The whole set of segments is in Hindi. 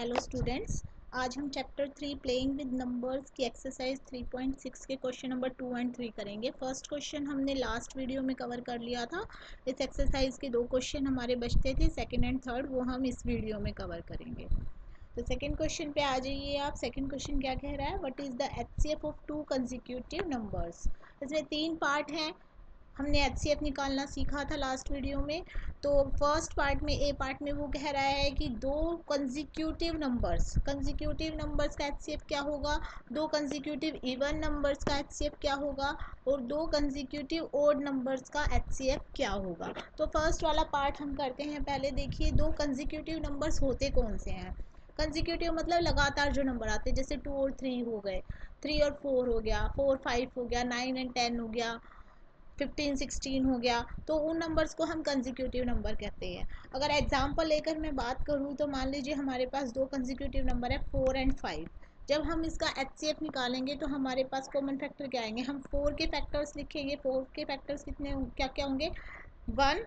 हेलो स्टूडेंट्स, आज हम चैप्टर 3 प्लेइंग विद नंबर्स की एक्सरसाइज 3.6 के क्वेश्चन नंबर 2 एंड 3 करेंगे। फर्स्ट क्वेश्चन हमने लास्ट वीडियो में कवर कर लिया था। इस एक्सरसाइज के दो क्वेश्चन हमारे बचते थे, सेकंड एंड थर्ड, वो हम इस वीडियो में कवर करेंगे। तो सेकंड क्वेश्चन पे आ जाइए आप। सेकंड क्वेश्चन क्या कह रहा है, what is the HCF of two consecutive numbers. इसमें तीन पार्ट हैं। हमने एचसीएफ निकालना सीखा था लास्ट वीडियो में। तो फर्स्ट पार्ट में, ए पार्ट में वो कह रहा है कि दो कंसेक्यूटिव नंबर्स का एचसीएफ क्या होगा, दो कंसेक्यूटिव इवन नंबर्स का एचसीएफ क्या होगा और दो कंसेक्यूटिव ओड नंबर्स का एचसीएफ क्या होगा। तो फर्स्ट वाला पार्ट हम करते हैं। पहले देखिए, दो कंसेक्यूटिव नंबर्स होते कौन से हैं। कंसेक्यूटिव मतलब लगातार जो नंबर आते हैं, जैसे 2 और 3 हो गए, 3 और 4 हो गया, 4 5 हो गया, 9 एंड 10 हो गया, 15 16 हो गया। तो उन नंबर्स को हम कंसेक्यूटिव नंबर कहते हैं। अगर एग्जांपल लेकर मैं बात करूँ तो मान लीजिए हमारे पास दो कंसेक्यूटिव नंबर है 4 एंड 5। जब हम इसका एचसीएफ निकालेंगे तो हमारे पास कॉमन फैक्टर क्या आएंगे, हम 4 के फैक्टर्स लिखेंगे। 4 के फैक्टर्स कितने क्या क्या होंगे, 1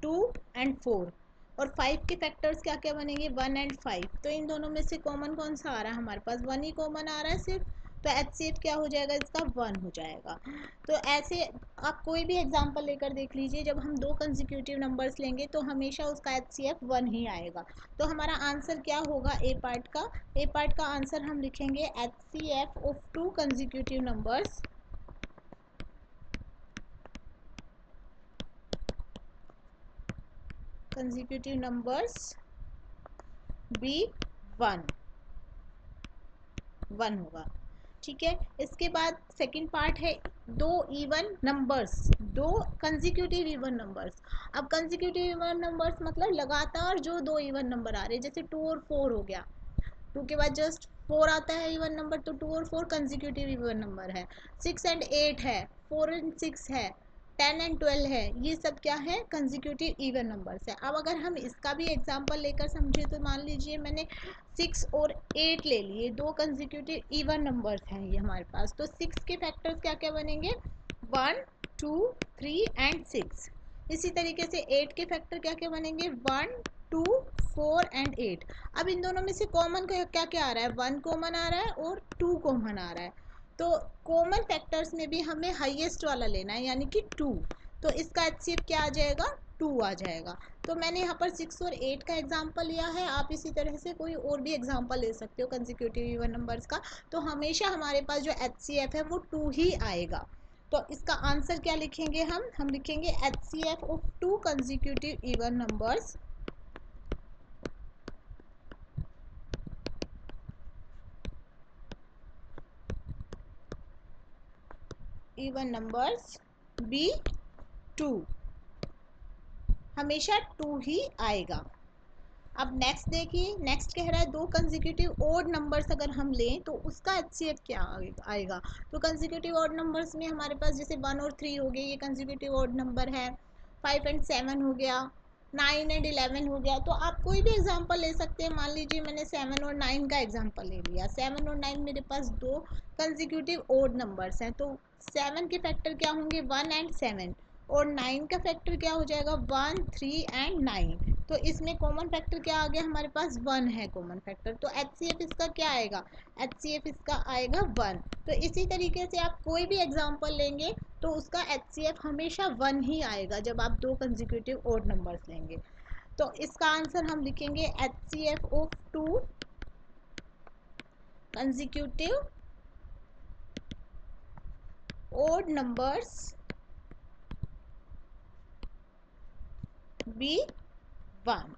2 एंड 4। और 5 के फैक्टर्स क्या क्या बनेंगे, 1 एंड 5। तो इन दोनों में से कॉमन कौन सा आ रहा है, हमारे पास 1 ही कॉमन आ रहा है सिर्फ। तो एचसीएफ क्या हो जाएगा, इसका 1 हो जाएगा। तो ऐसे आप कोई भी एग्जांपल लेकर देख लीजिए, जब हम दो कंसेक्यूटिव नंबर्स लेंगे तो हमेशा उसका एचसीएफ 1 ही आएगा। तो हमारा आंसर क्या होगा, ए पार्ट का। ए पार्ट का आंसर हम लिखेंगे HCF of two consecutive numbers be 1 होगा। ठीक है, इसके बाद सेकंड पार्ट है दो इवन नंबर्स, दो कंसेक्यूटिव इवन नंबर्स। अब कंसेक्यूटिव इवन नंबर्स मतलब लगातार जो दो इवन नंबर आ रहे हैं, जैसे 2 और 4 हो गया, 2 के बाद जस्ट 4 आता है इवन नंबर, तो 2 और 4 कंसेक्यूटिव इवन नंबर है। 6 एंड 8 है, 4 एंड 6 है, 10 एंड 12 है, ये सब क्या है, कंसेक्यूटिव इवन नंबर्स है। अब अगर हम इसका भी एग्जांपल लेकर समझे तो मान लीजिए मैंने 6 और 8 ले लिए, दो कंसेक्यूटिव इवन नंबर्स हैं ये हमारे पास। तो 6 के फैक्टर्स क्या क्या बनेंगे, 1 2 3 एंड 6। इसी तरीके से 8 के फैक्टर क्या क्या बनेंगे, 1 2 4 एंड 8। अब इन दोनों में से कॉमन क्या क्या आ रहा है, 1 कॉमन आ रहा है और 2 कॉमन आ रहा है। तो कॉमन फैक्टर्स में भी हमें हाईएस्ट वाला लेना है, यानी कि 2। तो इसका एचसीएफ क्या आ जाएगा, 2 आ जाएगा। तो मैंने यहाँ पर 6 और 8 का एग्जांपल लिया है। आप इसी तरह से कोई और भी एग्जांपल ले सकते हो कंसेक्यूटिव इवन नंबर्स का। तो हमेशा हमारे पास जो एचसीएफ है वो 2 ही आएगा। तो इसका आंसर क्या लिखेंगे, हम लिखेंगे HCF of two consecutive even numbers be 2, हमेशा 2 ही आएगा। अब नेक्स्ट देखिए, नेक्स्ट कह रहा है दो कंसेक्यूटिव ओड नंबर्स अगर हम लें तो उसका एचसीएफ क्या आएगा। तो कंसेक्यूटिव ओड नंबर्स में हमारे पास जैसे 1 और 3 हो गए, ये कंसेक्यूटिव ओड नंबर है। 5 एंड 7 हो गया, 9 एंड 11 हो गया। तो आप कोई भी एग्जांपल ले सकते हैं। मान लीजिए मैंने 7 और 9 का एग्जांपल ले लिया। 7 और 9 मेरे पास दो कंसेक्यूटिव ओड नंबर्स हैं। तो 7 के फैक्टर क्या होंगे, 1 एंड 7। और 9 का फैक्टर क्या हो जाएगा, 1 3 एंड 9। तो इसमें कॉमन फैक्टर क्या आ गया, हमारे पास 1 है कॉमन फैक्टर। तो एचसीएफ इसका क्या आएगा, एचसीएफ इसका आएगा 1। तो इसी तरीके से आप कोई भी एग्जांपल लेंगे तो उसका एचसीएफ हमेशा 1 ही आएगा जब आप दो कंसेक्यूटिव ओड नंबर्स लेंगे। तो इसका आंसर हम लिखेंगे HCF of two consecutive odd numbers be 1।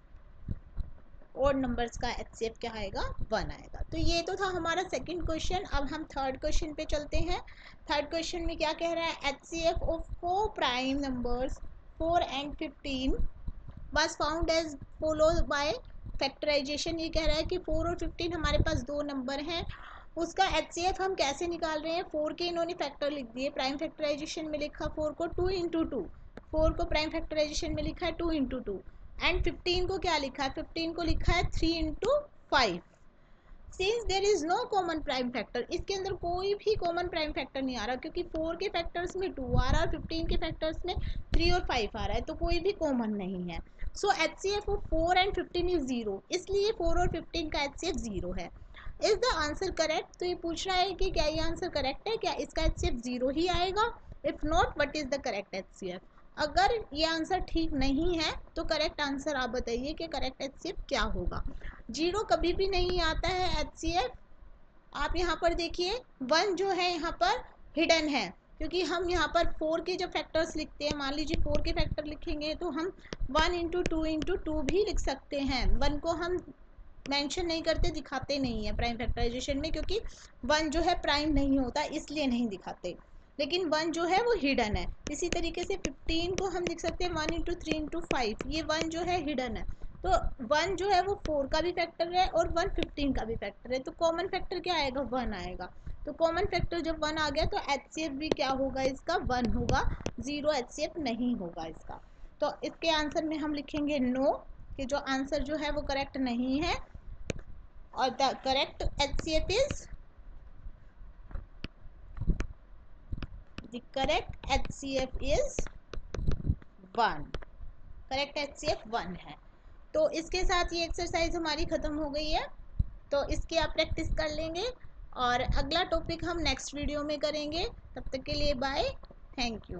Odd numbers का एचसीएफ क्या आएगा, 1 आएगा। तो ये तो था हमारा सेकंड क्वेश्चन। अब हम थर्ड क्वेश्चन पे चलते हैं। थर्ड क्वेश्चन में क्या कह रहा है, एचसीएफ ऑफ को prime numbers 4 and 15 was found as follow by factorization. ये कह रहा है कि 4 और 15 हमारे पास दो नंबर हैं, उसका एचसीएफ हम कैसे निकाल रहे हैं। 4 के इन्होंने फैक्टर लिख दिए, प्राइम फैक्टराइजेशन में लिखा 4 को 2 इंटू 2, 4 को प्राइम फैक्टराइजेशन में लिखा है 2 इंटू 2। एंड 15 को क्या लिखा है, 15 को लिखा है 3 into 5। Since there is no common prime factor, इसके अंदर कोई भी कॉमन प्राइम फैक्टर नहीं आ रहा, क्योंकि 4 के फैक्टर्स में 2 आ रहा है और 15 के फैक्टर्स में 3 और 5 आ रहा है, तो कोई भी कॉमन नहीं है। सो HCF ऑफ 4 एंड 15 इज 0, इसलिए 4 और 15 का HCF 0 है। Is the answer correct? तो ये पूछ रहा है कि क्या ये आंसर करेक्ट है, क्या इसका HCF 0 ही आएगा? If not, what is the correct HCF? अगर ये आंसर ठीक नहीं है तो करेक्ट आंसर आप बताइए कि करेक्ट HCF क्या होगा। 0 कभी भी नहीं आता है HCF। आप यहाँ पर देखिए 1 जो है यहाँ पर हिडन है, क्योंकि हम यहाँ पर 4 के जब फैक्टर्स लिखते हैं, मान लीजिए 4 के फैक्टर लिखेंगे तो हम 1 इंटू 2 इंटू 2 भी लिख सकते हैं। 1 को हम मेंशन नहीं करते, दिखाते नहीं है प्राइम फैक्टराइजेशन में, क्योंकि 1 जो है प्राइम नहीं होता, इसलिए नहीं दिखाते। लेकिन 1 जो है वो हिडन है। इसी तरीके से 15 को हम लिख सकते हैं 1 इंटू 3 इंटू 5, ये 1 जो है हिडन है। तो 1 जो है वो 4 का भी फैक्टर है और 1 15 का भी फैक्टर है, तो कॉमन फैक्टर क्या आएगा? 1 आएगा। तो कॉमन फैक्टर जब 1 आ गया तो HCF भी क्या होगा? इसका 1 होगा, 0 HCF नहीं होगा इसका। तो इसके आंसर में हम लिखेंगे नो, कि जो आंसर जो है वो करेक्ट नहीं है, और the correct HCF is, the correct HCF is 1, correct HCF 1 है। तो इसके साथ ये एक्सरसाइज हमारी ख़त्म हो गई है, तो इसकी आप प्रैक्टिस कर लेंगे और अगला टॉपिक हम नेक्स्ट वीडियो में करेंगे। तब तक के लिए बाय, थैंक यू।